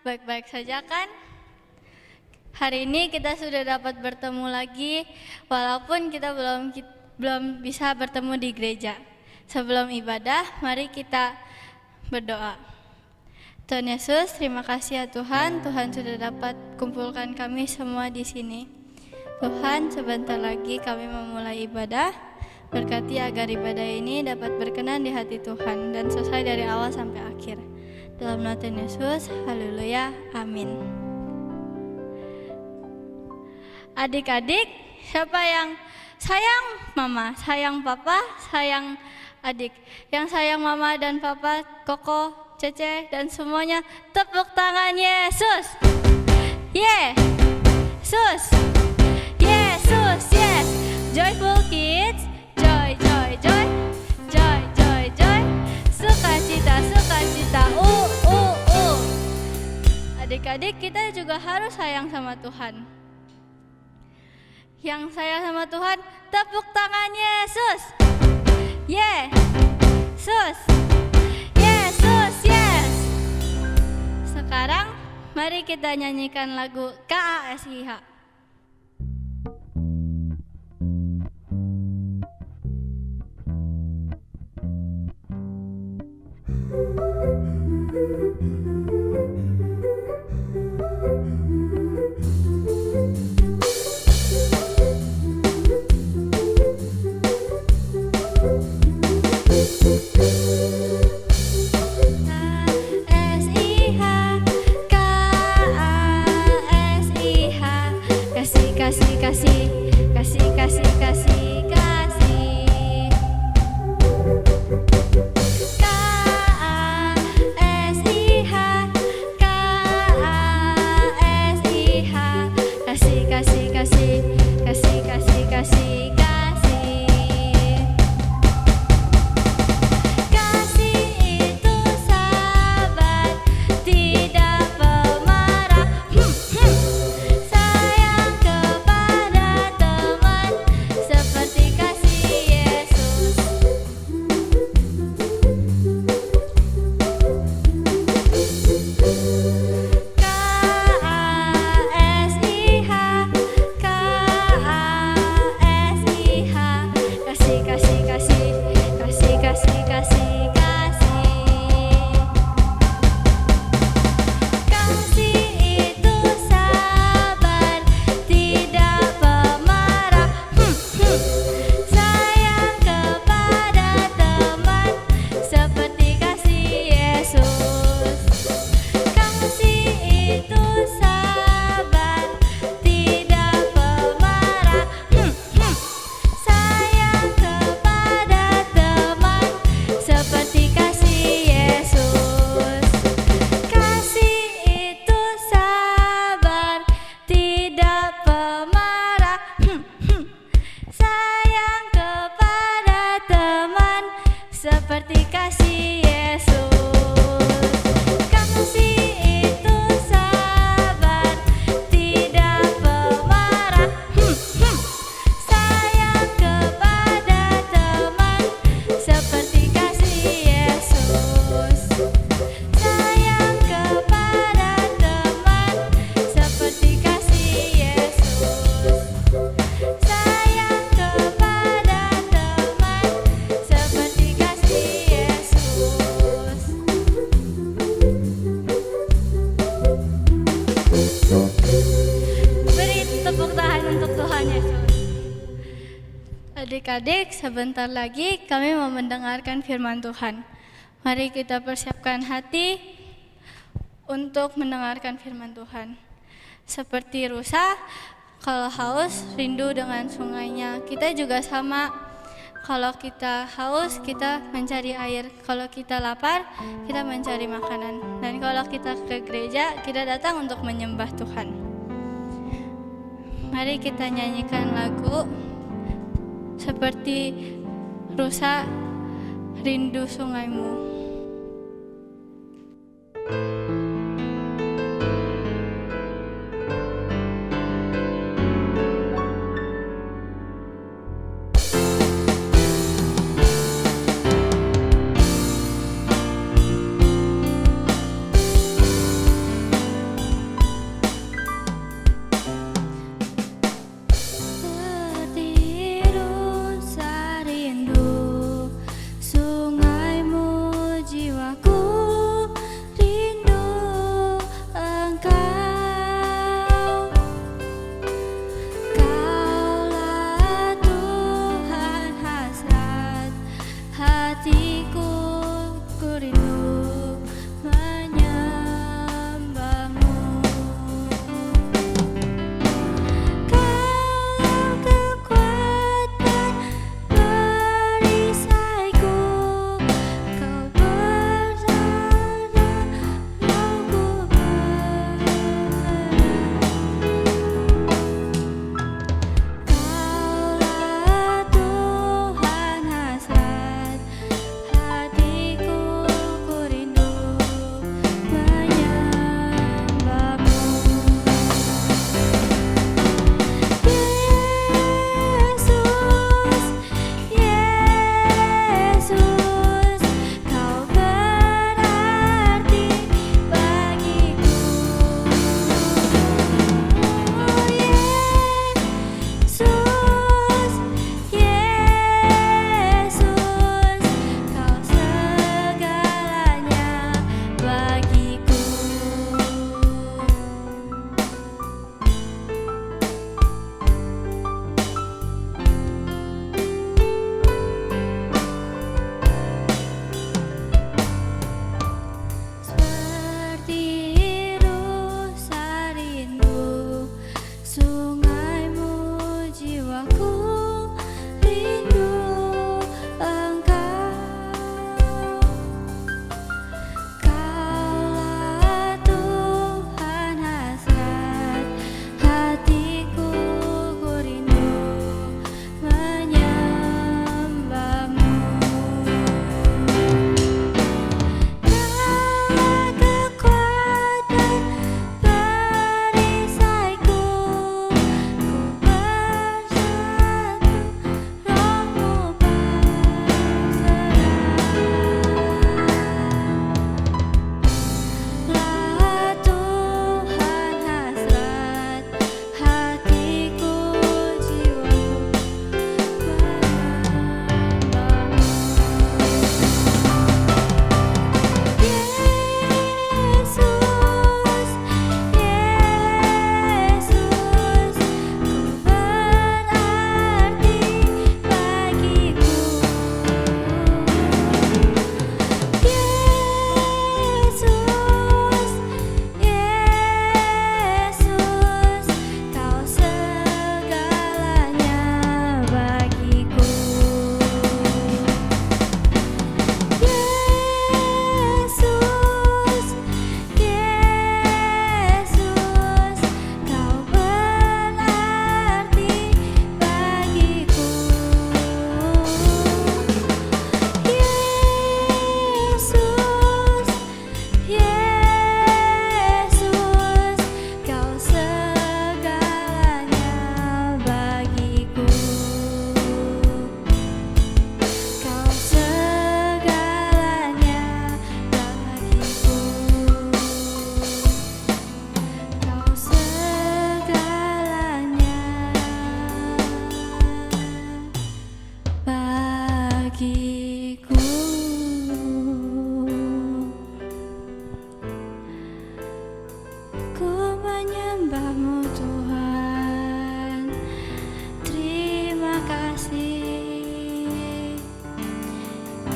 Baik-baik saja kan? Hari ini kita sudah dapat bertemu lagi, walaupun kita belum bisa bertemu di gereja. Sebelum ibadah, mari kita berdoa. Tuhan Yesus, terima kasih ya Tuhan. Tuhan sudah dapat kumpulkan kami semua di sini. Tuhan, sebentar lagi kami memulai ibadah. Berkati agar ibadah ini dapat berkenan di hati Tuhan dan selesai dari awal sampai akhir. Dalam nama Tuhan Yesus, haleluya, amin. Adik-adik, siapa yang sayang mama, sayang papa, sayang adik? Yang sayang mama dan papa, Koko, Cece, dan semuanya, tepuk tangan Yesus. Yesus, Yesus, yes. Joyful kids, joy, joy, joy, joy, joy, joy. Sukacita, sukacita, Adik-adik, kita juga harus sayang sama Tuhan. Yang sayang sama Tuhan, tepuk tangan Yesus. Yesus, Yesus, yes. Sekarang mari kita nyanyikan lagu KASIH. Adik-adik, sebentar lagi kami mau mendengarkan firman Tuhan. Mari kita persiapkan hati untuk mendengarkan firman Tuhan. Seperti rusa, kalau haus rindu dengan sungainya. Kita juga sama. Kalau kita haus, kita mencari air. Kalau kita lapar, kita mencari makanan. Dan kalau kita ke gereja, kita datang untuk menyembah Tuhan. Mari kita nyanyikan lagu seperti rusa rindu sungaimu.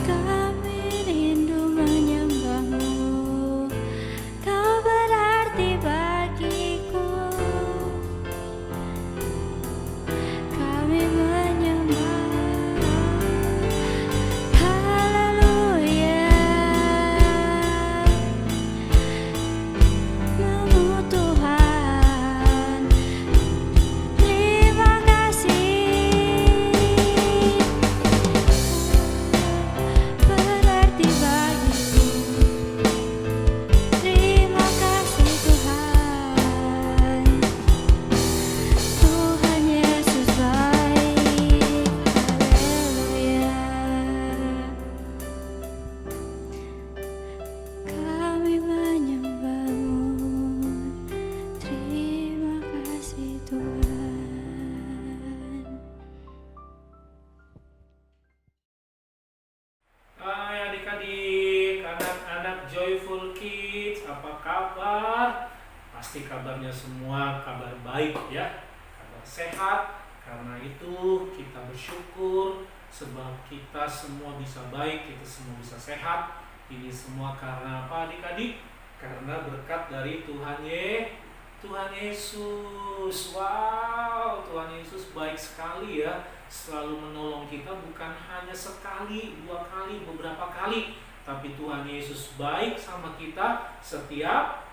Kami rindu menyembahmu, kau berarti bagiku. Kami menyembah, haleluya. Namu Tuhan, terima kasih. Berarti bagiku. Terima kasih Tuhan. Tuhan Yesus baik. Haleluya. Kami menyembahmu. Terima kasih Tuhan. Hai adik-adik, anak-anak Joyful Kids, apa kabar? Pasti kabarnya semua kabar baik ya, kabar sehat. Karena itu kita bersyukur sebab kita semua bisa baik, kita semua bisa sehat. Ini semua karena apa adik-adik? Karena berkat dari Tuhan Yesus. Wow, Tuhan Yesus baik sekali ya. Selalu menolong kita, bukan hanya sekali, 2 kali, beberapa kali, tapi Tuhan Yesus baik sama kita setiap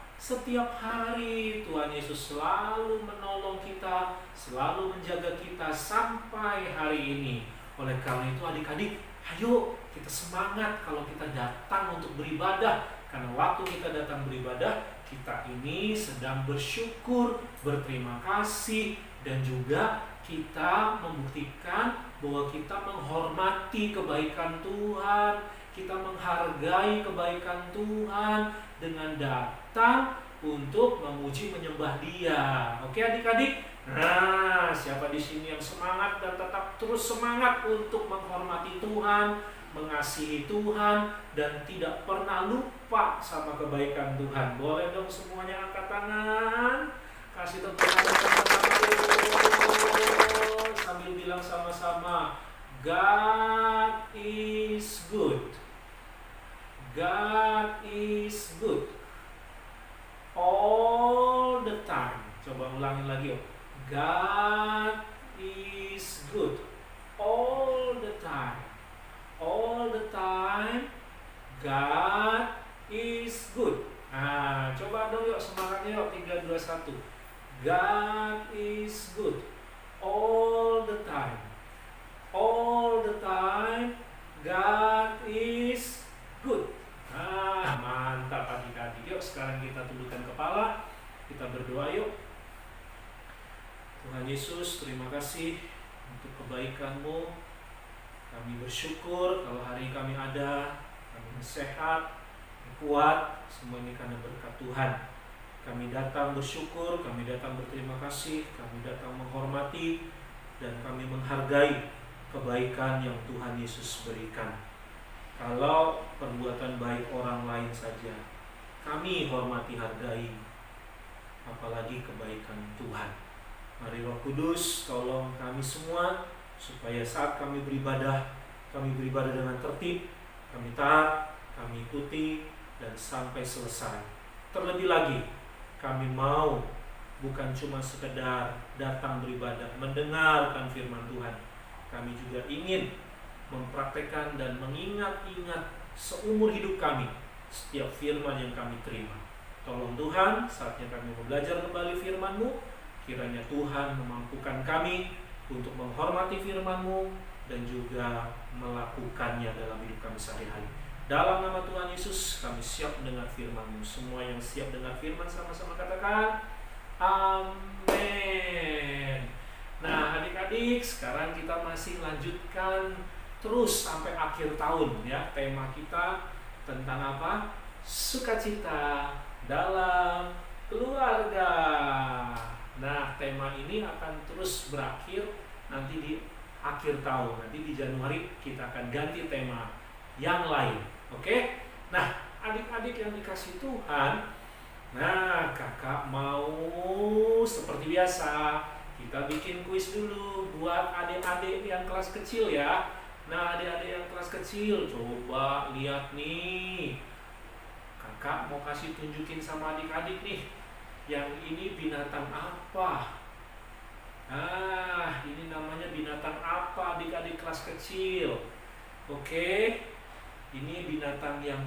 hari. Tuhan Yesus selalu menolong kita, selalu menjaga kita sampai hari ini. Oleh karena itu adik-adik, ayo kita semangat kalau kita datang untuk beribadah. Karena waktu kita datang beribadah, kita ini sedang bersyukur, berterima kasih, dan juga kita membuktikan bahwa kita menghormati kebaikan Tuhan, kita menghargai kebaikan Tuhan dengan datang untuk memuji menyembah Dia. Oke adik-adik? Nah, siapa di sini yang semangat dan tetap terus semangat untuk menghormati Tuhan, mengasihi Tuhan, dan tidak pernah lupa sama kebaikan Tuhan? Boleh dong semuanya angkat tangan. Kasih tepuk tangan sambil bilang sama-sama, God is good. God is good all the time. Coba ulangin lagi yuk. God is good all the time. All the time God is good. Nah, coba dong yuk semangatnya yuk. 3, 2, 1. God is good all the time. All the time God is good. Nah, mantap adik-adik. Yuk sekarang kita tundukkan kepala, kita berdoa yuk. Tuhan Yesus, terima kasih untuk kebaikan-Mu. Kami bersyukur kalau hari ini kami ada, kami sehat, kuat, semua ini karena berkat Tuhan. Kami datang bersyukur, kami datang berterima kasih, kami datang menghormati, dan kami menghargai kebaikan yang Tuhan Yesus berikan. Kalau perbuatan baik orang lain saja kami hormati, hargai, apalagi kebaikan Tuhan. Mari Roh Kudus tolong kami semua supaya saat kami beribadah dengan tertib, kami taat, kami ikuti, dan sampai selesai. Terlebih lagi, kami mau bukan cuma sekedar datang beribadah, mendengarkan firman Tuhan. Kami juga ingin mempraktekkan dan mengingat-ingat seumur hidup kami setiap firman yang kami terima. Tolong Tuhan, saatnya kami belajar kembali firman-Mu. Kiranya Tuhan memampukan kami untuk menghormati firman-Mu dan juga melakukannya dalam hidup kami sehari-hari. Dalam nama Tuhan Yesus, kami siap mendengar firman-Mu. Semua yang siap dengar firman sama-sama katakan amin. Nah adik-adik, sekarang kita masih lanjutkan terus sampai akhir tahun ya. Tema kita tentang apa? Sukacita dalam keluarga. Nah tema ini akan terus berakhir nanti di akhir tahun. Nanti di Januari kita akan ganti tema yang lain. Oke? Nah adik-adik yang dikasih Tuhan, nah kakak mau seperti biasa kita bikin kuis dulu buat adik-adik yang kelas kecil ya. Nah, adik-adik yang kelas kecil, coba lihat nih. Kakak mau kasih tunjukin sama adik-adik nih. Yang ini binatang apa? Nah, ini namanya binatang apa adik-adik kelas kecil? Oke, ini binatang yang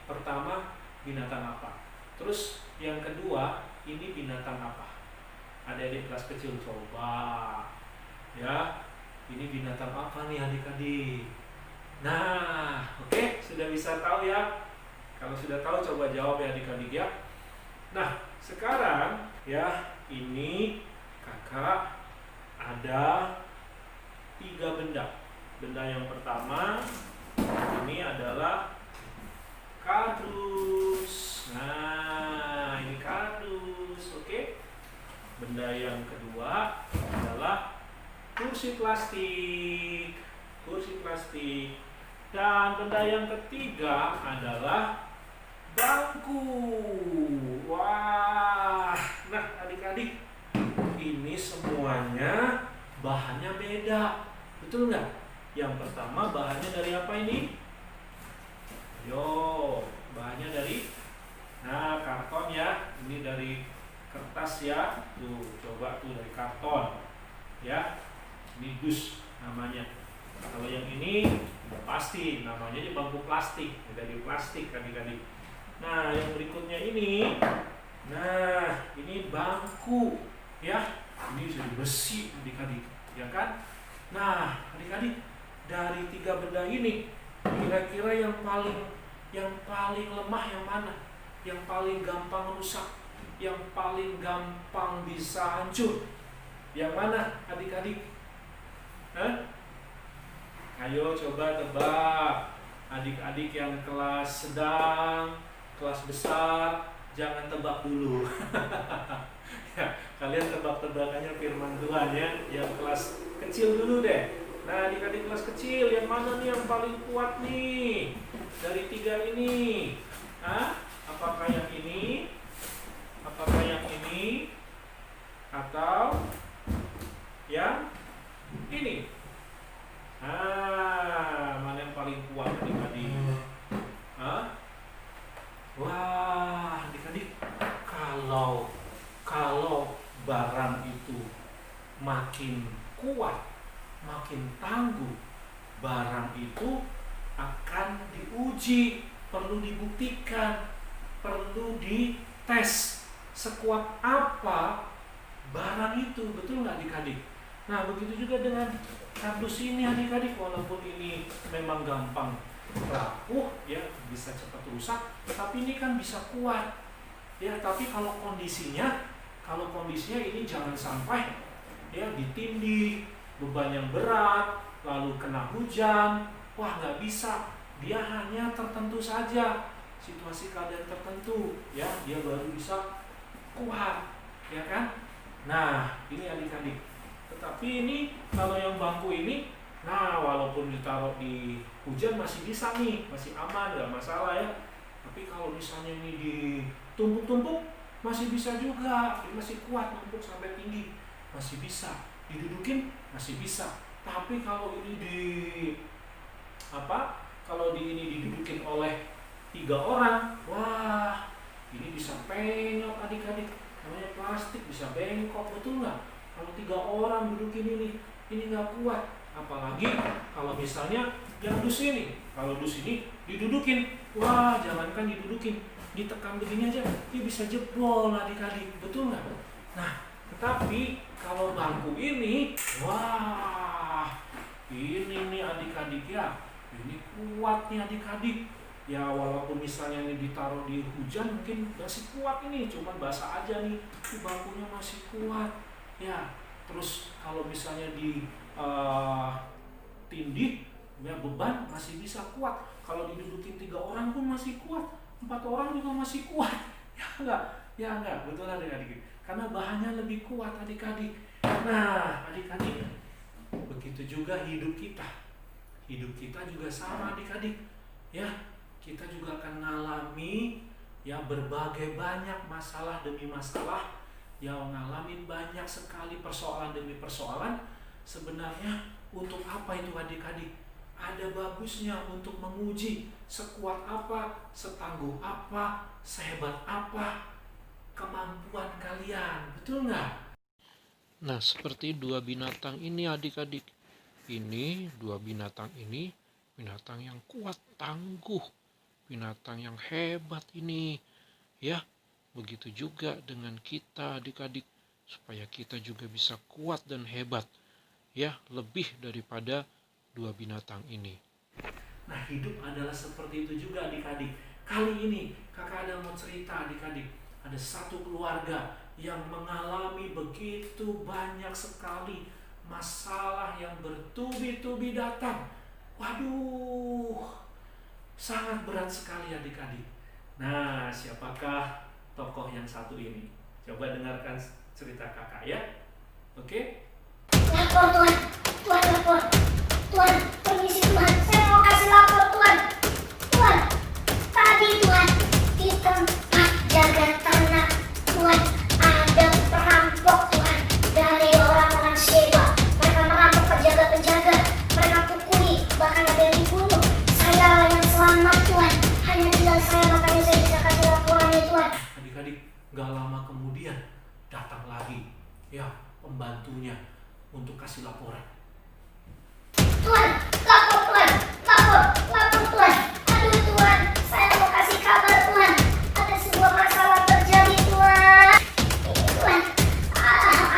pertama binatang apa? Terus yang kedua, ini binatang apa? Adik-adik kelas kecil coba. Ya, ini binatang apa nih adik-adik? Nah, oke, sudah bisa tahu ya? Kalau sudah tahu coba jawab ya adik-adik ya. Nah, sekarang ya, ini kakak ada 3 benda. Benda yang pertama ini adalah kardus. Nah, ini kardus, oke. Benda yang kedua adalah kursi plastik. Kursi plastik. Dan benda yang ketiga adalah bangku. Wah, nah adik-adik, ini semuanya bahannya beda, betul nggak? Yang pertama bahannya dari apa ini? Yo, bahannya dari, nah karton ya, ini dari kertas ya, tuh coba tuh dari karton, ya, ini dus namanya. Kalau yang ini udah pasti namanya di bangku plastik, dari plastik adik-adik. Nah, yang berikutnya ini, nah ini bangku, ya, ini dari besi adik-adik, ya kan? Nah, adik-adik, dari 3 benda ini, kira-kira yang paling lemah yang mana? Yang paling gampang rusak? Yang paling gampang bisa hancur? Yang mana adik-adik? Hah? Ayo coba tebak. Adik-adik yang kelas sedang, kelas besar, jangan tebak dulu. Ya, kalian tebak-tebakannya firman Tuhan ya. Yang kelas kecil dulu deh. Nah, adik-adik kelas kecil, yang mana nih yang paling kuat nih? Dari 3 ini. Hah? Apakah yang ini? Apakah yang ini? Atau yang ini? Ah, mana yang paling kuat adik-adik? Hah? Wah, adik-adik, kalau barang itu makin kuat, makin tangguh, barang itu akan diuji, perlu dibuktikan, perlu dites sekuat apa barang itu, betul nggak adik-adik? Nah, begitu juga dengan kardus ini adik-adik, walaupun ini memang gampang rapuh ya, bisa cepat rusak, tapi ini kan bisa kuat ya. Tapi kalau kondisinya ini jangan sampai ya ditindih, beban yang berat, lalu kena hujan, wah nggak bisa. Dia hanya tertentu saja, situasi keadaan tertentu ya, dia baru bisa kuat, ya kan? Nah, ini adik-adik. Tetapi ini kalau yang bangku ini, nah walaupun ditaruh di hujan masih bisa nih, masih aman, nggak masalah ya. Tapi kalau misalnya ini ditumpuk-tumpuk, masih bisa juga, ini masih kuat, numpuk sampai tinggi, masih bisa. Didudukin masih bisa. Tapi kalau ini didudukin oleh 3 orang, wah ini bisa penyok adik-adik. Namanya plastik bisa bengkok, betul nggak? Kalau 3 orang dudukin ini nggak kuat. Apalagi kalau misalnya yang dus ini, kalau dus ini didudukin, wah jangankan didudukin, ditekan begini aja, dia bisa jebol adik-adik, betul nggak? Nah, tetapi kalau bangku ini, wah ini nih adik-adik ya, ini kuat nih adik-adik. Ya walaupun misalnya ini ditaruh di hujan mungkin masih kuat ini, cuman basah aja nih, bangkunya masih kuat. Ya, terus kalau misalnya di tindih, ya beban masih bisa kuat. Kalau didudukin 3 orang pun masih kuat, 4 orang juga masih kuat. Ya enggak, betul adik-adik. Karena bahannya lebih kuat adik-adik. Nah, adik-adik, begitu juga hidup kita. Hidup kita juga sama adik-adik. Ya, kita juga akan mengalami ya berbagai banyak masalah demi masalah, yang ngalamin banyak sekali persoalan demi persoalan. Sebenarnya untuk apa itu adik-adik? ada bagusnya untuk menguji sekuat apa, setangguh apa, sehebat apa kemampuan kalian. Betul nggak? Nah, seperti dua binatang ini adik-adik. Ini dua binatang ini binatang yang kuat, tangguh, binatang yang hebat ini. Ya, begitu juga dengan kita adik-adik, supaya kita juga bisa kuat dan hebat. Ya, lebih daripada dua binatang ini. Nah, hidup adalah seperti itu juga adik-adik. Kali ini kakak ada mau cerita adik-adik. Ada satu keluarga yang mengalami begitu banyak sekali masalah yang bertubi-tubi datang. Waduh, sangat berat sekali adik-adik. Nah, siapakah tokoh yang satu ini? Coba dengarkan cerita kakak ya. Oke? Lapor Tuhan, Tuhan lapor. Tuhan, permisi Tuhan, saya mau kasih lapor Tuhan. Tuhan, tadi Tuhan, di tempat jaga ternak Tuhan, ada perampok Tuhan, dari orang-orang Sheba. Mereka merampok penjaga-penjaga, mereka pukuli, bahkan ada yang dibunuh. Saya yang selamat Tuhan, hanya tinggal saya, makanya saya bisa kasih laporannya Tuhan. Adik-adik, gak lama kemudian datang lagi ya pembantunya untuk kasih laporan. Tuhan, lapor Tuhan, lapor Tuhan. Aduh Tuhan, saya mau kasih kabar Tuhan. Ada sebuah masalah terjadi Tuhan. Ini Tuhan,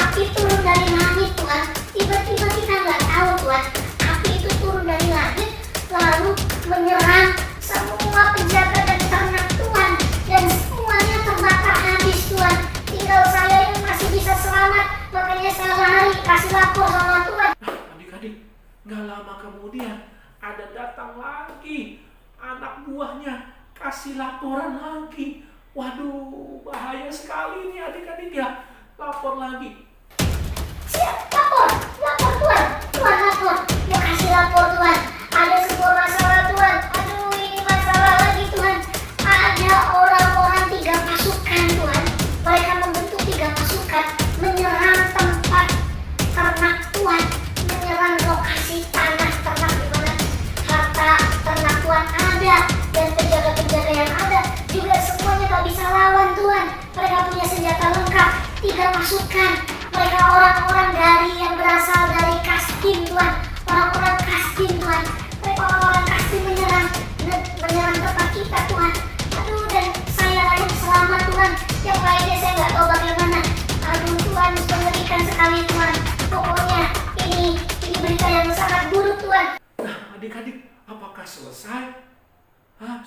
api turun dari langit Tuhan. Tiba-tiba kita nggak tahu Tuhan. Api itu turun dari langit, lalu menyerang semua penjaga dan ternak Tuhan. Dan semuanya terbakar habis Tuhan. Tinggal saya yang masih bisa selamat. Makanya saya lari kasih lapor sama Tuhan. Adik-adik, gak lama kemudian ada datang lagi anak buahnya kasih laporan lagi. Waduh, bahaya sekali ini adik-adik ya. Lapor lagi. Siap, lapor Tuhan. Tuhan lapor, mau kasih lapor Tuhan. Ada sebuah masalah Tuhan. Aduh, ini masalah lagi Tuhan. Ada orang-orang 3 pasukan Tuhan. Mereka membentuk 3 pasukan menyerang tempat ternak Tuhan, menyerang lokasi tanah ternak di mana harta ternak Tuhan ada, dan penjaga-penjaga yang ada juga semuanya gak bisa lawan Tuhan. Mereka punya senjata lengkap, 3 pasukan. Mereka orang-orang yang berasal dari Kasdim Tuhan, orang-orang Kasdim Tuhan. Mereka orang-orang Kasdim menyerang tempat kita Tuhan. Aduh, dan saya yang selamat Tuhan. Yang lainnya saya nggak tahu bagaimana. Aduh Tuhan, mengerikan sekali Tuhan. Pokoknya ini berita yang sangat buruk Tuhan. Nah, adik-adik, apakah selesai?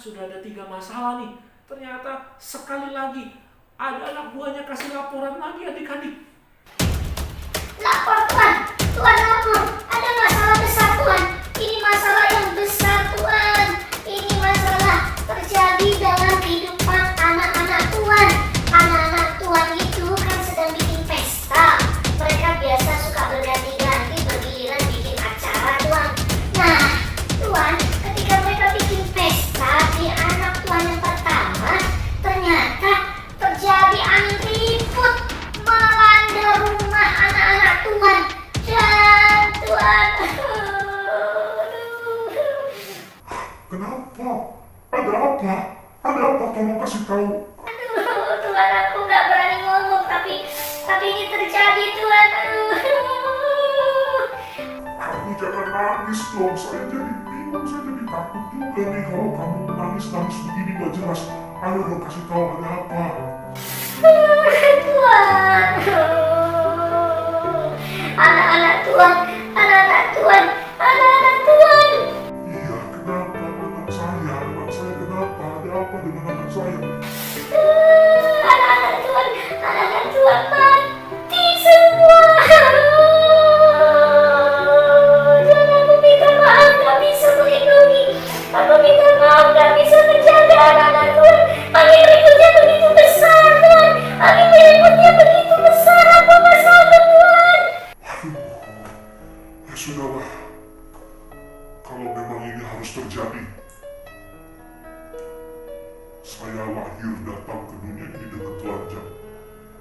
Sudah ada 3 masalah nih. Ternyata sekali lagi ada anak buahnya kasih laporan lagi adik-adik. Lapor Tuhan, Tuhan lapor. Ada masalah besar Tuhan. Ini masalah yang besar Tuhan. Ini masalah terjadi dalam kehidupan anak-anak Tuhan. Anak-anak Tuhan itu kan sedang bikin pesta. Mereka biasa suka berganti-ganti, bergiliran bikin acara Tuhan. Nah Tuhan, ketika mereka bikin pesta di anak Tuhan yang pertama, ternyata terjadi angin ribut melanda rumah anak-anak Tuhan. Dan Tuhan, Kenapa? Ada apa? Ada apa? Tolong kasih tahu. aduh Tuhan, aku nggak berani ngomong, tapi ini terjadi Tuhan. Kamu jangan nangis dong. Saya jadi bingung. Saya jadi takut juga nih kalau kamu nangis begini gak jelas. Ayo dong kasih tahu ada apa. Tuhan, anak-anak Tuhan, anak-anak Tuhan, anak-anak Tuhan. Iya, kenapa anak saya? Anak saya kenapa? Ada apa dengan anak saya? Anak-anak Tuhan mati semua. Dan aku minta maaf gak bisa melindungi. Aku minta maaf gak bisa menjaga anak-anak Tuhan. Angin ributnya begitu besar Tuhan. Angin ributnya begitu besar. Apa masalah Tuhan? Ya sudahlah. Kalau memang ini harus terjadi, saya lahir datang ke dunia ini dengan telanjang.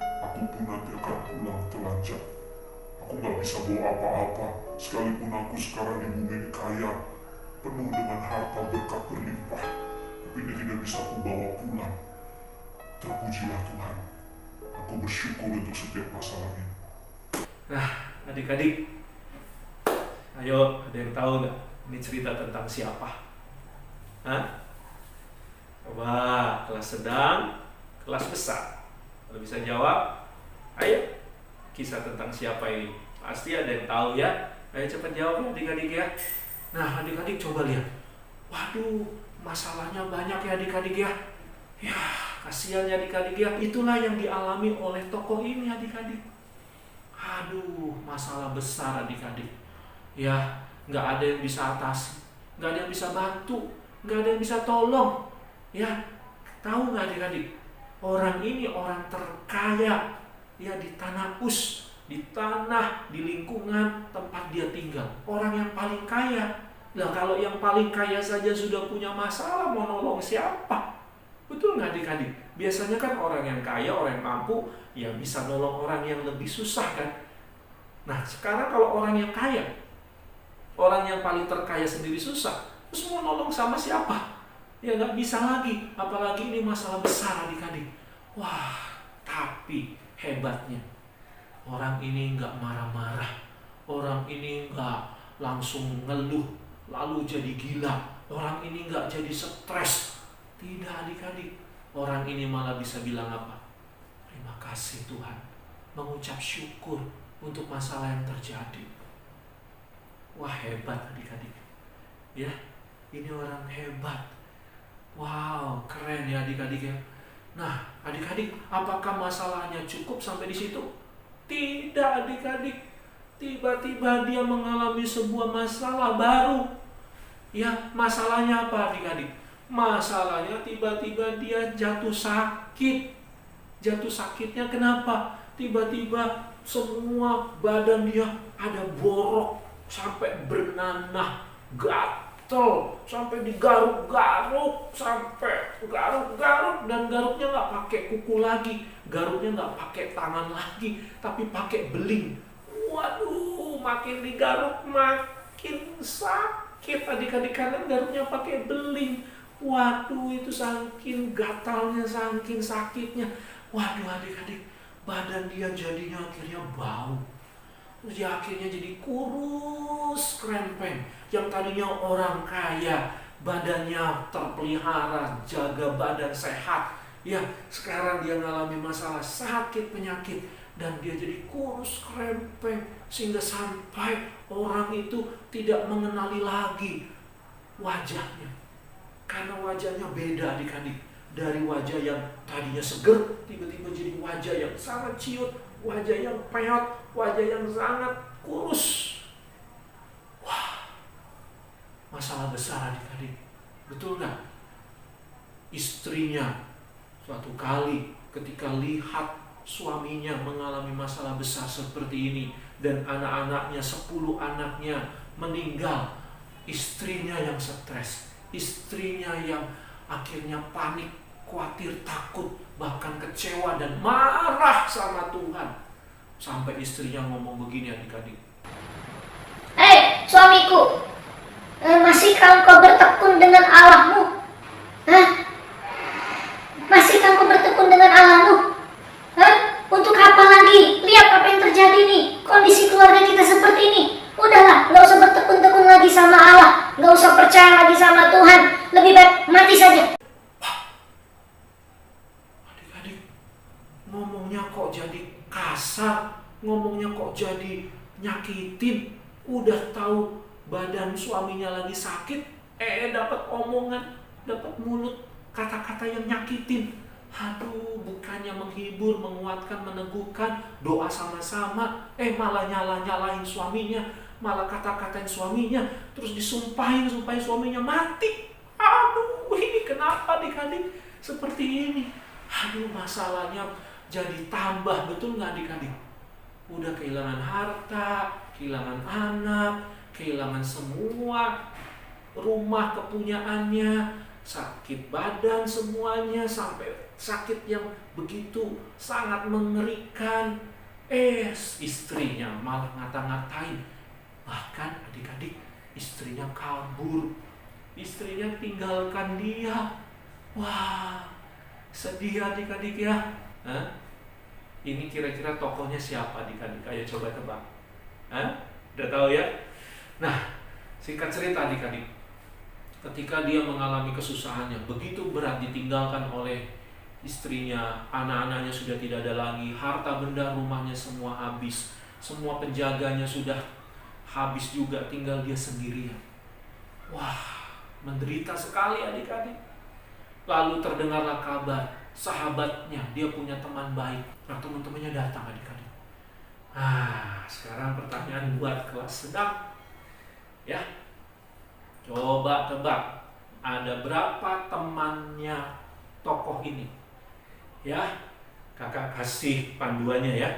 Aku pun nanti akan pulang telanjang. Aku gak bisa bawa apa-apa, sekalipun aku sekarang di bumi ini kaya. penuh dengan harta berkat berlimpah, tapi dia tidak bisa aku bawa pulang. Terpujilah Tuhan. Aku bersyukur untuk setiap masalah ini. Nah, adik-adik, ayo, ada yang tahu nggak ini cerita tentang siapa? Hah? Coba, kelas sedang, kelas besar. Kalau bisa jawab, ayo, kisah tentang siapa ini? Pasti ada yang tahu ya. Ayo cepat jawab ya adik-adik ya. Nah, adik-adik coba lihat. Waduh, masalahnya banyak ya adik-adik ya. Ya, kasihan ya adik-adik ya. Itulah yang dialami oleh tokoh ini adik-adik. Aduh, masalah besar adik-adik. Ya, nggak ada yang bisa atasi, nggak ada yang bisa bantu, nggak ada yang bisa tolong. Ya, tahu nggak adik-adik? Orang ini orang terkaya ya di tanah Us, di tanah, di lingkungan tempat dia tinggal. Orang yang paling kaya. Nah, kalau yang paling kaya saja sudah punya masalah, mau nolong siapa? Betul nggak adik-adik? Biasanya kan orang yang kaya, orang yang mampu, ya bisa nolong orang yang lebih susah kan? Nah, sekarang kalau orang yang kaya, orang yang paling terkaya sendiri susah, terus mau nolong sama siapa? Ya nggak bisa lagi, apalagi ini masalah besar adik-adik. Wah, tapi hebatnya, orang ini nggak marah-marah, orang ini nggak langsung ngeluh, lalu jadi gila, orang ini nggak jadi stres. Tidak adik-adik, orang ini malah bisa bilang apa? Terima kasih Tuhan, mengucap syukur untuk masalah yang terjadi. Wah, hebat adik-adik. Ya, ini orang hebat. Wow, keren ya adik-adik ya. Nah, adik-adik, apakah masalahnya cukup sampai di situ? Tidak adik-adik. Tiba-tiba dia mengalami sebuah masalah baru. Ya, masalahnya apa adik-adik? Masalahnya tiba-tiba dia jatuh sakit. Jatuh sakitnya kenapa? Tiba-tiba semua badan dia ada borok sampai bernanah, gatel, sampai digaruk-garuk, sampai garuk-garuk, dan garuknya nggak pakai kuku lagi, garuknya nggak pakai tangan lagi, tapi pakai beling. Waduh, makin digaruk makin sakit adik-adik, karena garuknya pakai beling. Waduh, itu saking gatalnya, saking sakitnya. Waduh adik-adik, badan dia jadinya akhirnya bau. Terus dia akhirnya jadi kurus, krempeng. Yang tadinya orang kaya, badannya terpelihara, jaga badan sehat. Ya, sekarang dia mengalami masalah sakit, penyakit. Dan dia jadi kurus, krempeng. Sehingga sampai orang itu tidak mengenali lagi wajahnya. Karena wajahnya beda adik-adik. Dari wajah yang tadinya seger, tiba-tiba jadi wajah yang sangat ciut, wajah yang peot, wajah yang sangat kurus. Wah, masalah besar adik-adik. Betul nggak? Istrinya suatu kali ketika lihat suaminya mengalami masalah besar seperti ini, dan anak-anaknya, 10 anaknya meninggal, istrinya yang stres, istrinya yang akhirnya panik, khawatir, takut, bahkan kecewa dan marah sama Tuhan. Sampai istrinya ngomong begini adik-adik. Hei, suamiku, masihkah engkau bertekun dengan Allahmu? Hah? Masihkah engkau bertekun dengan Allahmu? Hah? Untuk apa lagi? Lihat apa yang terjadi nih. Kondisi keluarga kita seperti ini. Udahlah, gak usah bertekun-tekun lagi sama Allah, gak usah percaya lagi sama Tuhan. Lebih baik mati saja. Adik-adik, ngomongnya kok jadi kasar, ngomongnya kok jadi nyakitin. Udah tahu badan suaminya lagi sakit, dapat omongan, dapat mulut, kata-kata yang nyakitin. Aduh, bukannya menghibur, menguatkan, meneguhkan, doa sama-sama, malah nyalahin suaminya, malah kata-katain suaminya, terus disumpahin suaminya mati. Aduh, ini kenapa adik-adik seperti ini? Aduh, masalahnya jadi tambah, betul nggak adik-adik? Udah kehilangan harta, kehilangan anak, kehilangan semua rumah kepunyaannya, sakit badan semuanya, sampai sakit yang begitu sangat mengerikan. Istrinya malah ngata-ngatain. Bahkan adik-adik, istrinya kabur, istrinya tinggalkan dia. Wah, sedih adik-adik ya. Hah? Ini kira-kira tokohnya siapa adik-adik? Ayo coba tebak. Hah? Udah tahu ya? Nah, singkat cerita adik-adik, ketika dia mengalami kesusahannya, begitu berat ditinggalkan oleh istrinya, anak-anaknya sudah tidak ada lagi, harta benda rumahnya semua habis, semua penjaganya sudah habis juga, tinggal dia sendirian. Wah, menderita sekali adik-adik. Lalu terdengarlah kabar, sahabatnya, dia punya teman baik. Nah, teman-temannya datang adik-adik. Nah, sekarang pertanyaan buat kelas sedang. Ya, coba tebak, ada berapa temannya tokoh ini? Ya, kakak kasih panduannya ya.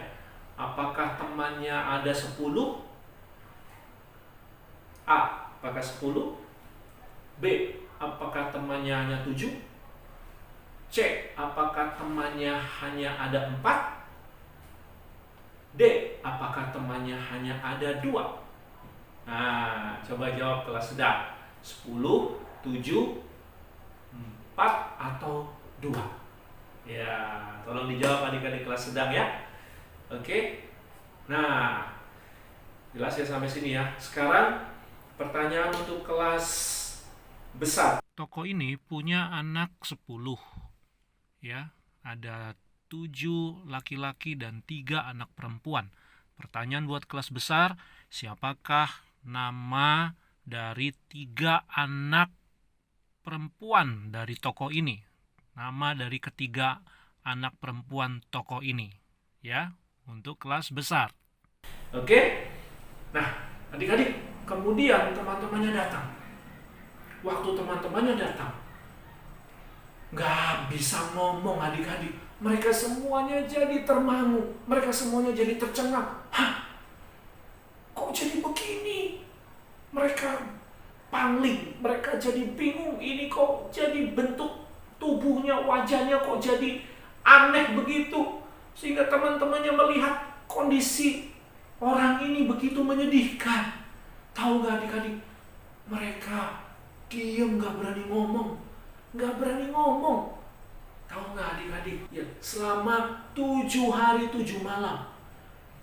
Apakah temannya ada 10? A, apakah 10? B, apakah temannya hanya 7? C, apakah temannya hanya ada 4? D, apakah temannya hanya ada 2? Nah, coba jawab kelas sedang. 10, 7, 4, atau 2? Ya, tolong dijawab adik-adik kelas sedang ya. Oke. Nah, jelas ya sampai sini ya. Sekarang pertanyaan untuk kelas besar. Tokoh ini punya anak 10. Ya, ada 7 laki-laki dan 3 anak perempuan. Pertanyaan buat kelas besar, siapakah nama dari 3 anak perempuan dari tokoh ini? Nama dari ketiga anak perempuan tokoh ini. Ya, untuk kelas besar. Oke. Nah, adik-adik, kemudian teman-temannya datang. Waktu teman-temannya datang, nggak bisa ngomong adik-adik. Mereka semuanya jadi termangu. Mereka semuanya jadi tercengang. Hah? Kok jadi begini? Mereka pangling. Mereka jadi bingung. Ini kok jadi bentuk tubuhnya, wajahnya kok jadi aneh begitu. Sehingga teman-temannya melihat kondisi orang ini begitu menyedihkan. Tahu gak adik-adik? Mereka diam, gak berani ngomong. Gak berani ngomong. Tahu gak adik-adik? Ya, selama 7 hari 7 malam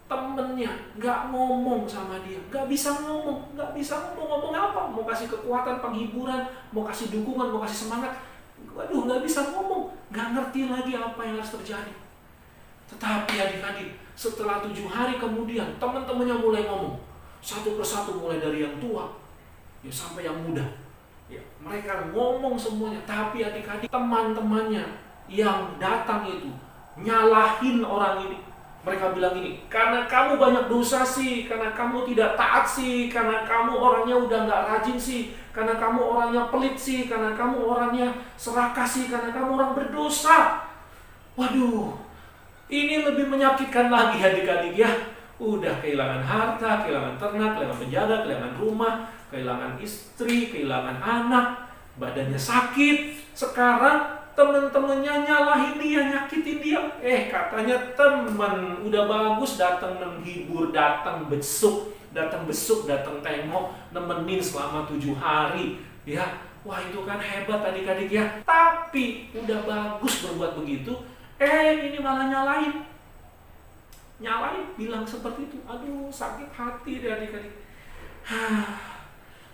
temennya gak ngomong sama dia. Gak bisa ngomong. Gak bisa ngomong apa. Mau kasih kekuatan, penghiburan, mau kasih dukungan, mau kasih semangat. Waduh, gak bisa ngomong. Gak ngerti lagi apa yang harus terjadi. Tetapi adik-adik, setelah 7 hari kemudian teman-temannya mulai ngomong. Satu persatu, mulai dari yang tua ya sampai yang muda. Ya, mereka ngomong semuanya. Tapi adik-adik, teman-temannya yang datang itu nyalahin orang ini. Mereka bilang ini, karena kamu banyak dosa sih, karena kamu tidak taat sih, karena kamu orangnya udah gak rajin sih, karena kamu orangnya pelit sih, karena kamu orangnya serakah sih, karena kamu orang berdosa. Waduh, ini lebih menyakitkan lagi adik-adik ya. Udah kehilangan harta, kehilangan ternak, kehilangan penjaga, kehilangan rumah, kehilangan istri, kehilangan anak, badannya sakit. Sekarang temen-temennya nyalahin dia, nyakitin dia. Katanya temen udah bagus datang menghibur, datang besuk, datang tengok, nemenin selama 7 hari. Ya, wah itu kan hebat adik-adik ya. Tapi udah bagus berbuat begitu, ini malah nyalain, bilang seperti itu. Aduh, sakit hati deh adik-adik.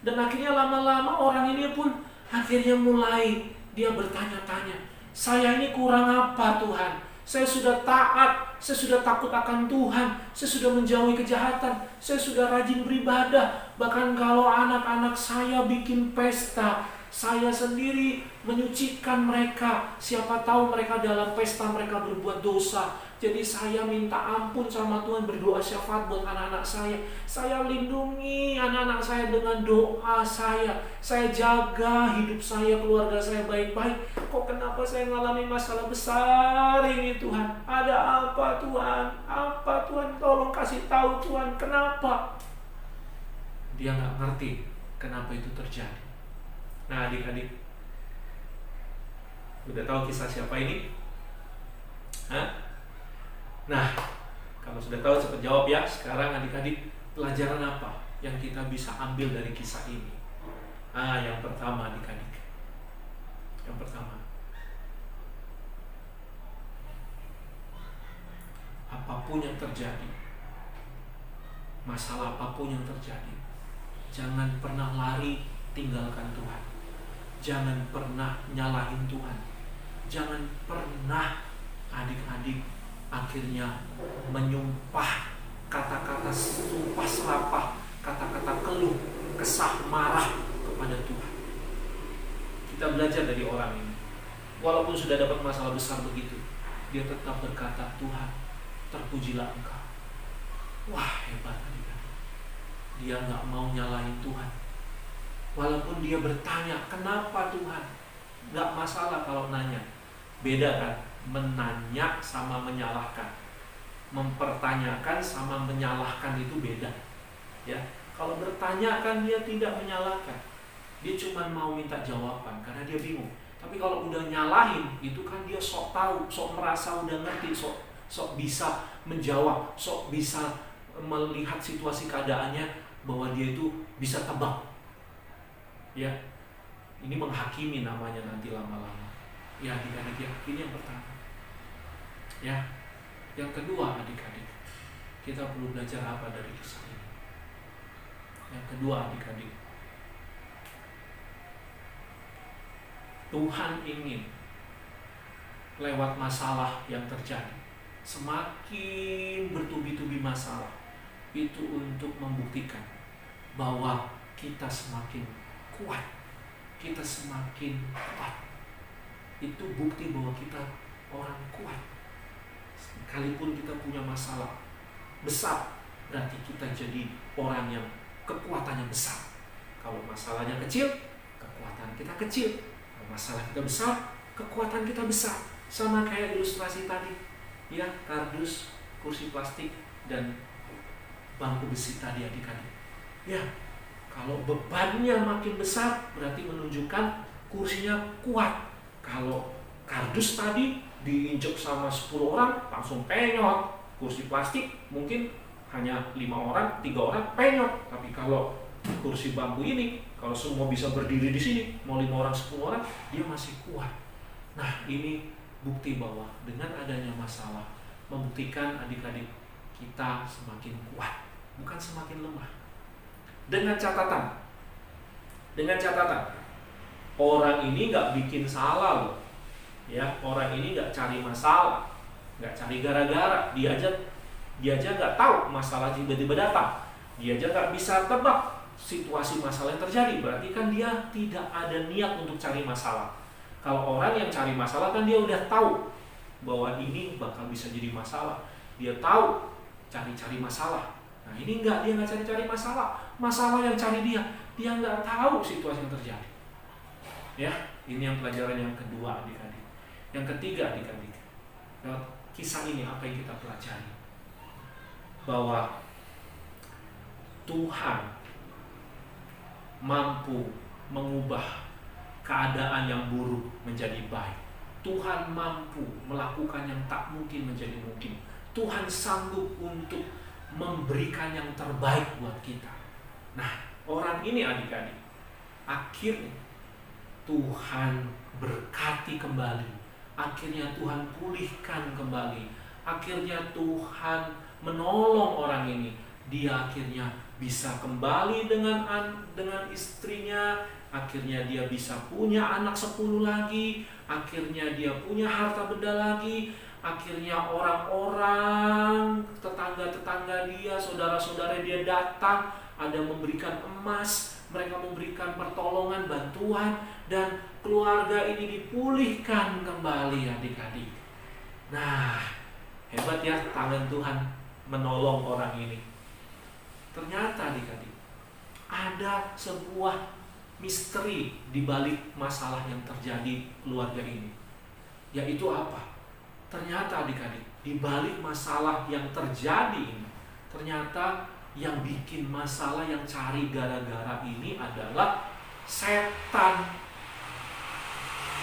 Dan akhirnya lama-lama orang ini pun akhirnya mulai dia bertanya-tanya, saya ini kurang apa Tuhan? Saya sudah taat, saya sudah takut akan Tuhan, saya sudah menjauhi kejahatan, saya sudah rajin beribadah. Bahkan kalau anak-anak saya bikin pesta, saya sendiri menyucikan mereka. Siapa tahu mereka dalam pesta mereka berbuat dosa. Jadi saya minta ampun sama Tuhan, berdoa syafaat buat anak-anak saya. Saya lindungi anak-anak saya dengan doa saya. Saya jaga hidup saya, keluarga saya baik-baik. Kok kenapa saya mengalami masalah besar ini Tuhan? Ada apa Tuhan? Apa Tuhan? Tolong kasih tahu Tuhan, kenapa? Dia nggak ngerti kenapa itu terjadi. Nah adik-adik, udah tahu kisah siapa ini? Nah, kalau sudah tahu cepat jawab ya. Sekarang adik-adik, pelajaran apa yang kita bisa ambil dari kisah ini? Yang pertama adik-adik, yang pertama, apapun yang terjadi, masalah apapun yang terjadi, jangan pernah lari tinggalkan Tuhan. Jangan pernah nyalahin Tuhan. Jangan pernah adik-adik akhirnya menyumpah kata-kata sumpah serapah, kata-kata keluh, kesah, marah kepada Tuhan. Kita belajar dari orang ini. Walaupun sudah dapat masalah besar begitu, dia tetap berkata, Tuhan, terpujilah Engkau. Wah, hebat adik-adik. Dia gak mau nyalahin Tuhan. Walaupun dia bertanya, kenapa Tuhan? Gak masalah kalau nanya. Beda kan? Menanya sama menyalahkan. Mempertanyakan sama menyalahkan itu beda. Ya, kalau bertanya kan dia tidak menyalahkan. Dia cuma mau minta jawaban karena dia bingung. Tapi kalau udah nyalahin, itu kan dia sok tahu, sok merasa udah ngerti, sok bisa menjawab, sok bisa melihat situasi keadaannya bahwa dia itu bisa tebak. Ya, ini menghakimi namanya nanti lama-lama. Ya adik-adik ya, ini yang pertama. Ya, yang kedua adik-adik, kita perlu belajar apa dari kisah ini? Yang kedua adik-adik, Tuhan ingin lewat masalah yang terjadi, semakin bertubi-tubi masalah, itu untuk membuktikan bahwa kita semakin kuat, kita semakin kuat. Itu bukti bahwa kita orang kuat. Sekalipun kita punya masalah besar, berarti kita jadi orang yang kekuatannya besar. Kalau masalahnya kecil, kekuatan kita kecil. Kalau masalah kita besar, kekuatan kita besar. Sama kayak ilustrasi tadi, ya, kardus, kursi plastik, dan bangku besi tadi adik-adik. Ya, kalau bebannya makin besar, berarti menunjukkan kursinya kuat. Kalau kardus tadi diinjek sama 10 orang, langsung penyot. Kursi plastik mungkin hanya 5 orang, 3 orang penyot. Tapi kalau kursi bambu ini, kalau semua bisa berdiri di sini, mau 5 orang, 10 orang, dia masih kuat. Nah, ini bukti bahwa dengan adanya masalah, membuktikan adik-adik kita semakin kuat, bukan semakin lemah. Dengan catatan, orang ini gak bikin salah loh. Ya, orang ini gak cari masalah, gak cari gara-gara. Dia aja gak tahu masalah tiba-tiba datang. Dia aja gak bisa tebak situasi masalah yang terjadi. Berarti kan dia tidak ada niat untuk cari masalah. Kalau orang yang cari masalah kan dia udah tahu bahwa ini bakal bisa jadi masalah. Dia tahu cari-cari masalah. Nah ini enggak, dia nggak cari-cari masalah. Masalah yang cari dia nggak tahu situasi yang terjadi. Ya, ini yang pelajaran yang kedua adik-adik. Yang ketiga adik-adik, lewat kisah ini apa yang kita pelajari? Bahwa Tuhan mampu mengubah keadaan yang buruk menjadi baik. Tuhan mampu melakukan yang tak mungkin menjadi mungkin. Tuhan sanggup untuk memberikan yang terbaik buat kita. Nah, orang ini adik-adik, akhirnya Tuhan berkati kembali. Akhirnya Tuhan pulihkan kembali. Akhirnya Tuhan menolong orang ini. Dia akhirnya bisa kembali dengan istrinya. Akhirnya dia bisa punya anak 10 lagi. Akhirnya dia punya harta benda lagi. Akhirnya orang-orang, tetangga-tetangga dia, saudara-saudara dia datang, ada memberikan emas, mereka memberikan pertolongan, bantuan, dan keluarga ini dipulihkan kembali adik-adik. Nah, hebat ya tangan Tuhan menolong orang ini. Ternyata adik-adik, ada sebuah misteri di balik masalah yang terjadi keluarga ini. Yaitu apa? Ternyata adik-adik, di balik masalah yang terjadi ini, ternyata yang bikin masalah, yang cari gara-gara ini adalah setan.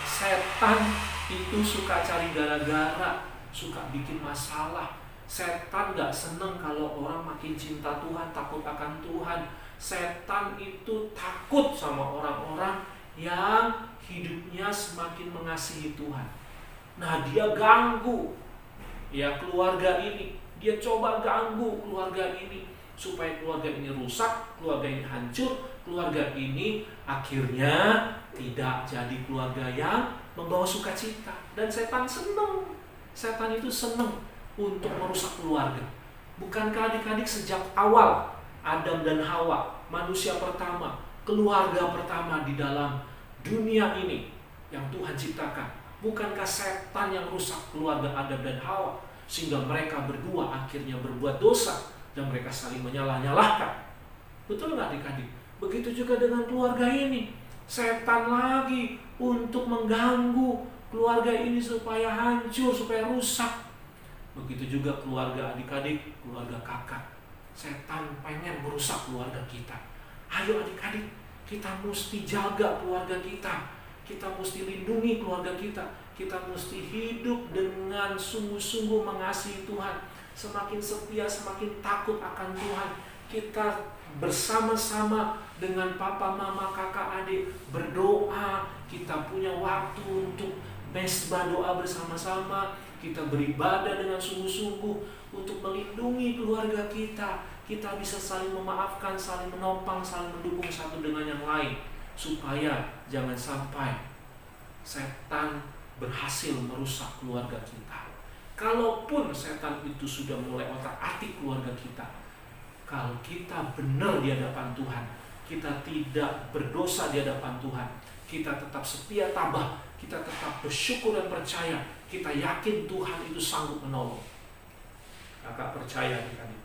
Setan itu suka cari gara-gara, suka bikin masalah. Setan gak seneng kalau orang makin cinta Tuhan, takut akan Tuhan. setan itu takut sama orang-orang yang hidupnya semakin mengasihi Tuhan. Nah, dia ganggu ya keluarga ini. Dia coba ganggu keluarga ini supaya keluarga ini rusak, keluarga ini hancur, keluarga ini akhirnya tidak jadi keluarga yang membawa sukacita. Dan setan senang. Setan itu senang untuk merusak keluarga. Bukankah adik-adik sejak awal Adam dan Hawa, manusia pertama, keluarga pertama di dalam dunia ini yang Tuhan ciptakan, bukankah setan yang rusak keluarga Adam dan Hawa sehingga mereka berdua akhirnya berbuat dosa dan mereka saling menyalah-nyalahkan? Betul nggak adik-adik? Begitu juga dengan keluarga ini. Setan lagi untuk mengganggu keluarga ini supaya hancur, supaya rusak. Begitu juga keluarga adik-adik, keluarga kakak. Setan pengen merusak keluarga kita. Ayo adik-adik, kita mesti jaga keluarga kita. Kita mesti lindungi keluarga kita. Kita mesti hidup dengan sungguh-sungguh mengasihi Tuhan. Semakin setia, semakin takut akan Tuhan. Kita bersama-sama dengan papa, mama, kakak, adik berdoa. Kita punya waktu untuk mesbah doa bersama-sama. Kita beribadah dengan sungguh-sungguh untuk melindungi keluarga kita. Kita bisa saling memaafkan, saling menopang, saling mendukung satu dengan yang lain. Supaya jangan sampai setan berhasil merusak keluarga kita. Kalaupun setan itu sudah mulai otak-atik keluarga kita, kalau kita benar di hadapan Tuhan, kita tidak berdosa di hadapan Tuhan, kita tetap setia tabah, kita tetap bersyukur dan percaya, kita yakin Tuhan itu sanggup menolong. Kakak percaya adik-adik,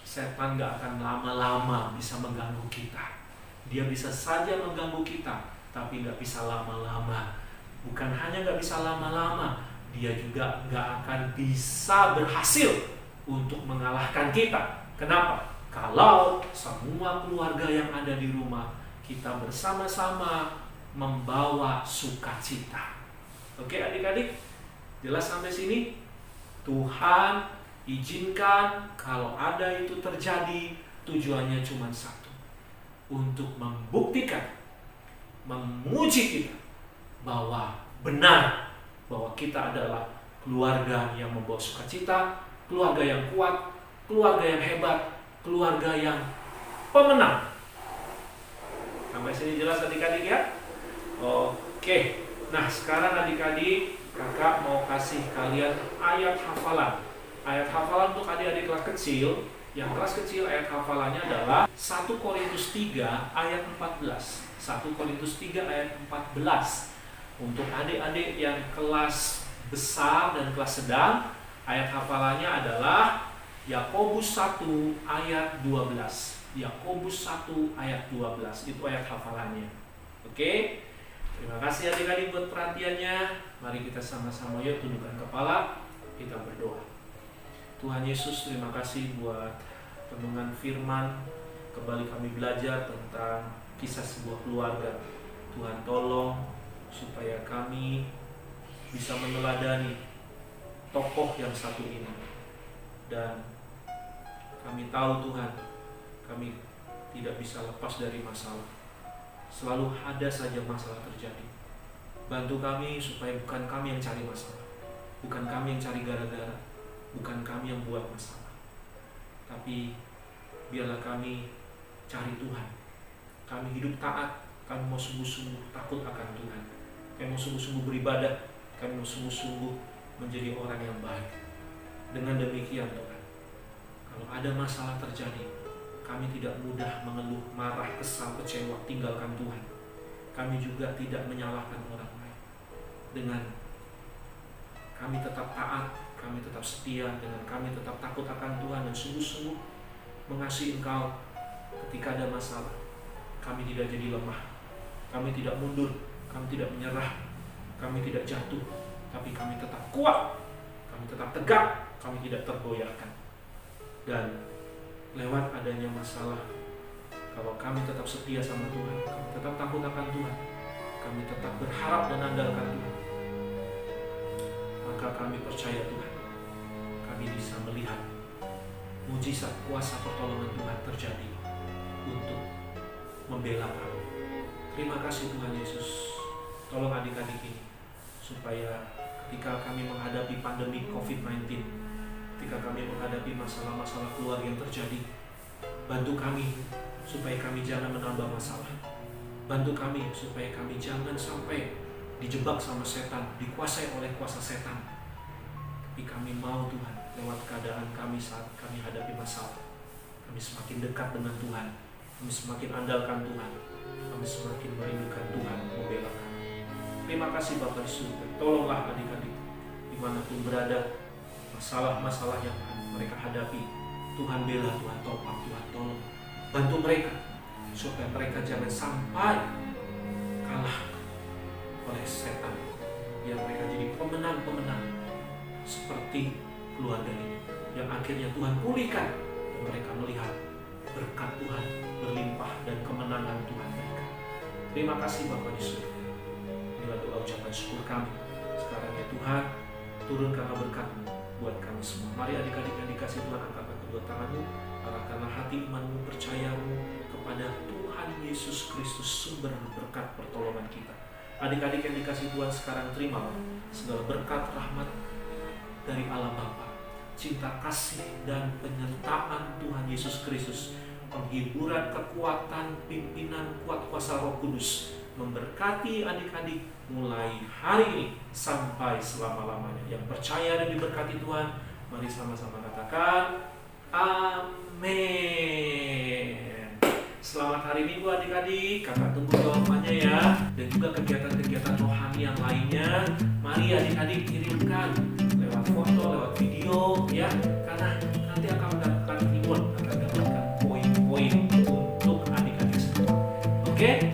setan gak akan lama-lama bisa mengganggu kita. Dia bisa saja mengganggu kita, tapi gak bisa lama-lama. Bukan hanya gak bisa lama-lama, dia juga gak akan bisa berhasil untuk mengalahkan kita. Kenapa? Kalau semua keluarga yang ada di rumah kita bersama-sama membawa sukacita. Oke adik-adik, jelas sampai sini? Tuhan izinkan kalau ada itu terjadi, tujuannya cuma satu, untuk membuktikan, memuji kita bahwa benar, bahwa kita adalah keluarga yang membawa sukacita, keluarga yang kuat, keluarga yang hebat, keluarga yang pemenang. Sampai sini jelas adik-adik ya? Oke. Nah sekarang adik-adik, kakak mau kasih kalian ayat hafalan. Ayat hafalan untuk adik-adik kelas kecil. Yang kelas kecil ayat hafalannya adalah 1 Korintus 3 ayat 14. 1 Korintus 3 ayat 14. Untuk adik-adik yang kelas besar dan kelas sedang, ayat hafalannya adalah Yakobus 1 ayat 12. Yakobus 1 ayat 12. Itu ayat hafalannya. Oke? Terima kasih adik-adik buat perhatiannya. Mari kita sama-sama yuk tundukkan kepala, kita berdoa. Tuhan Yesus, terima kasih buat renungan firman. Kembali kami belajar tentang kisah sebuah keluarga. Tuhan tolong supaya kami bisa meneladani tokoh yang satu ini. Dan kami tahu Tuhan, kami tidak bisa lepas dari masalah. Selalu ada saja masalah terjadi. Bantu kami supaya bukan kami yang cari masalah, bukan kami yang cari gara-gara, bukan kami yang buat masalah, tapi biarlah kami cari Tuhan. Kami hidup taat, kami mau sungguh-sungguh takut akan Tuhan, kami mau sungguh-sungguh beribadah, kami mau sungguh-sungguh menjadi orang yang baik. Dengan demikian Tuhan, kalau ada masalah terjadi, kami tidak mudah mengeluh, marah, kesal, kecewa, tinggalkan Tuhan. Kami juga tidak menyalahkan orang lain. Dengan kami tetap taat, kami tetap setia, dengan kami tetap takut akan Tuhan dan sungguh-sungguh mengasihi Engkau ketika ada masalah. Kami tidak jadi lemah, kami tidak mundur, kami tidak menyerah, kami tidak jatuh, tapi kami tetap kuat, kami tetap tegak, kami tidak tergoyahkan. Dan lewat adanya masalah, kalau kami tetap setia sama Tuhan, kami tetap takut akan Tuhan, kami tetap berharap dan andalkan Tuhan, maka kami percaya Tuhan, kami bisa melihat mujizat kuasa pertolongan Tuhan terjadi untuk membela kami. Terima kasih Tuhan Yesus. Tolong adik-adik ini supaya ketika kami menghadapi pandemi COVID-19, ketika kami menghadapi masalah-masalah keluarga yang terjadi, bantu kami supaya kami jangan menambah masalah. Bantu kami supaya kami jangan sampai dijebak sama setan, dikuasai oleh kuasa setan. Tapi kami mau Tuhan, lewat keadaan kami saat kami hadapi masalah, kami semakin dekat dengan Tuhan, kami semakin andalkan Tuhan, kami semakin merindukan Tuhan membela kami. Terima kasih Bapa di surga. Tolonglah adik-adik dimanapun berada, masalah-masalah yang mereka hadapi, Tuhan bela, Tuhan topang, Tuhan tolong. Bantu mereka supaya mereka jangan sampai kalah oleh setan, yang mereka jadi pemenang-pemenang seperti keluarga ini, yang akhirnya Tuhan pulihkan dan mereka melihat berkat Tuhan berlimpah dan kemenangan Tuhan mereka. Terima kasih Bapa di surga. Inilah doa ucapan syukur kami sekarang ya Tuhan, turunkanlah berkat-Mu buat kami semua. Mari adik-adik yang dikasih Tuhan, angkatlah kedua tanganmu, arahkanlah hati imanmu, percayamu kepada Tuhan Yesus Kristus, sumber berkat pertolongan kita. Adik-adik yang dikasih Tuhan, sekarang terimalah segala berkat rahmat dari Allah Bapa, cinta kasih dan penyertaan Tuhan Yesus Kristus, penghiburan, kekuatan, pimpinan, kuat kuasa Roh Kudus memberkati adik-adik mulai hari ini sampai selama-lamanya. Yang percaya dan diberkati Tuhan, mari sama-sama katakan amin. Selamat hari Minggu adik-adik, kakak tunggu jawabannya ya. Dan juga kegiatan-kegiatan rohani yang lainnya, mari adik-adik kirimkan lewat foto, lewat video ya, karena nanti akan mendapatkan reward, akan mendapatkan poin-poin untuk adik-adik semua. Oke?